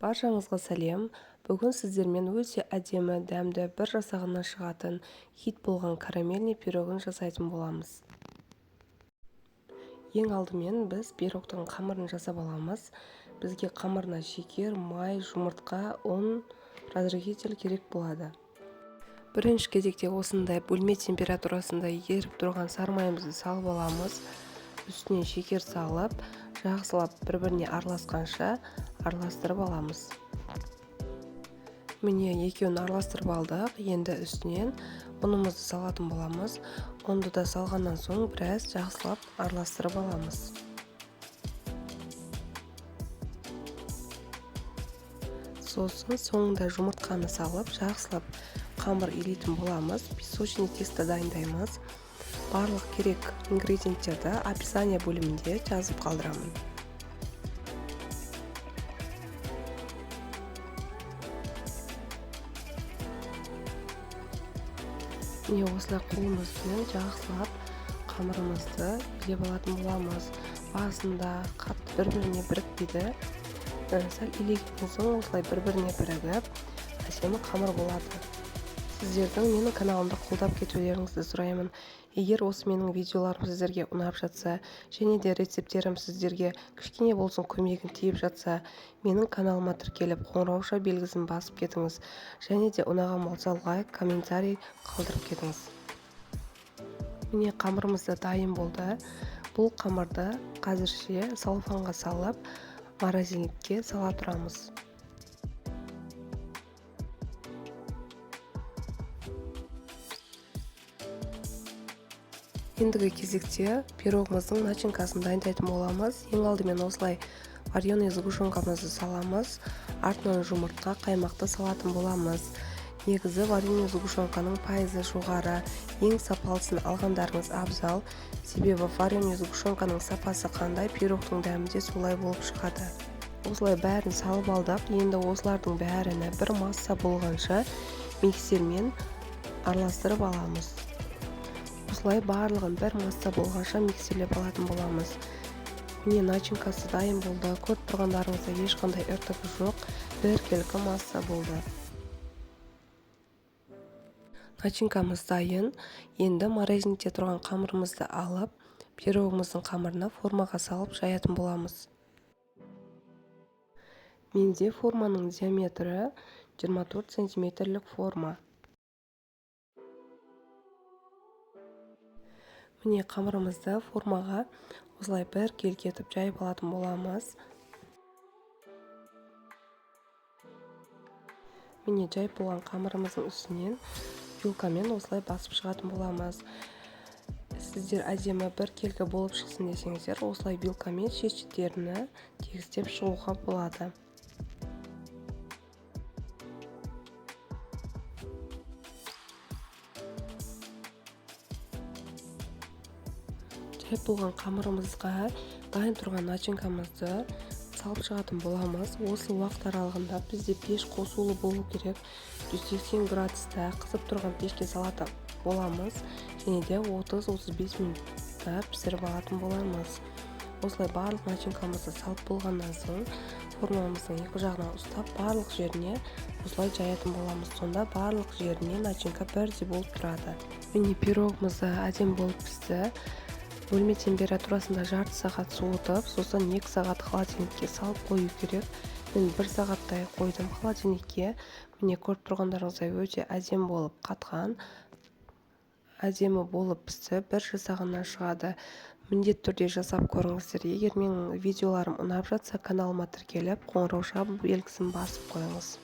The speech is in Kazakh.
Баршаңызға сәлем. Бүгін сіздермен өте әдемі, дәмді бір жасағынан шығатын хит болған карамельный пирогын жасайтын боламыз. Ең алдымен біз пирогтың қамырын жасап аламыз. Бізге қамырына шекер, май, жұмыртқа, ұн, разрыхитель керек болады. Бірінші кезекте осындай бөлме температурасында еріп тұрған сары майымызды салып аламыз. Үстіне шекер салып, жақсылап бір-біріне араласқанша араластырып аламыз. Міне екеуін араластырып алдық. Енді үстінен ұнымызды салатын боламыз. Ұнды да салғаннан соң біраз жақсылап араластырып аламыз. Сосын соңында жұмыртқаны салып, жақсылап қамыр илейтін боламыз. Песочный тесто дайындаймыз. Барлық керек ингредиенттерді описание бөлімінде жазып қалдырамын. Міне осылай қолымызбен жақсылап қамырымызды илеп алатын боламыз. Басында қатты бір-біріне бірікпейді. Сәл илеген соң осылай бір-біріне бірігіп, әсемі қамыр болады. Сіздердің менің каналымды қолдап кетулеріңізді сұраймын. Егер осы менің видеоларым сіздерге ұнап жатса, және де рецептерім сіздерге кішкене болсын көмегін тиіп жатса, менің каналыма тіркеліп, қоңырауша белгісін басып кетіңіз. Және де ұнаған болса лайк, комментарий қалдырып кетіңіз. Міне қамырымыз да дайын болды. Бұл қамырды қазірше салфанға салып, морозильникке сала тұрамыз. Ендігі кезекте пирогымыздың начинкасын дайындайтын боламыз. Ең алдымен осылай вареный сгущенкамызды саламыз. Артынан жұмыртқа, қаймақты салатын боламыз. Негізі вареный сгущенканың пайызы жоғары. Ең сапалысын алғандарыңыз абзал. Себебі вареный сгущенканың сапасы қандай, пирогтың дәмі де солай болып шығады. Осылай бәрін салып алдық. Енді осылардың бәріні бір масса болғанша миксермен араластырып аламыз. Осылай барлығын бір масса болғанша миксерлеп алатын боламыз. Міне начинкасы дайын болды. Көріп тұрғандарыңызда ешқандай іртігі жоқ. Біркелкі масса болды. Начинкамыз дайын. Енді морозильникте тұрған қамырымызды алып, пирогымыздың қамырына формаға салып жаятын боламыз. Менде форманың диаметрі 24 сантиметрлік форма. Міне қамырымызды формаға осылай бір келкетіп жайып алатын боламыз. Міне жайып болған қамырымыздың үстінен вилкамен осылай басып шығатын боламыз. Сіздер әдемі бір келкі болып шықсын десеңіздер, осылай вилкамен шет-шеттеріне тегістеп шығуға болады. Жайып болған қамырымызға дайын тұрған начинкамызды салып шығатын боламыз. Осы уақыт аралығында бізде пеш қосулы болу керек. 180 градуста қызып тұрған пешке салатын боламыз. Және де 30-35 минутта пісіріп алатын боламыз. Осылай барлық начинкамызды салып болғаннан соң формамыздың екі жағынан ұстап барлық жеріне осылай жаятын боламыз. Сонда барлық жеріне начинка бірдей болып тұрады. Міне пирогымызды әдемі болып пісті. Бөлме температурасында жарты сағат суытып, сосын 2 сағат холодильникке салып қою керек. Мен 1 сағаттай қойдым холодильникке. Міне көріп тұрғандарыңыздай өте әдемі болып қатқан, әдемі болып пісті, бір жасағаннан шығады. Міндетті түрде жасап көріңіздер. Егер менің видеоларым ұнап жатса, каналыма тіркеліп, қоңырауша белгісін басып қойыңыз.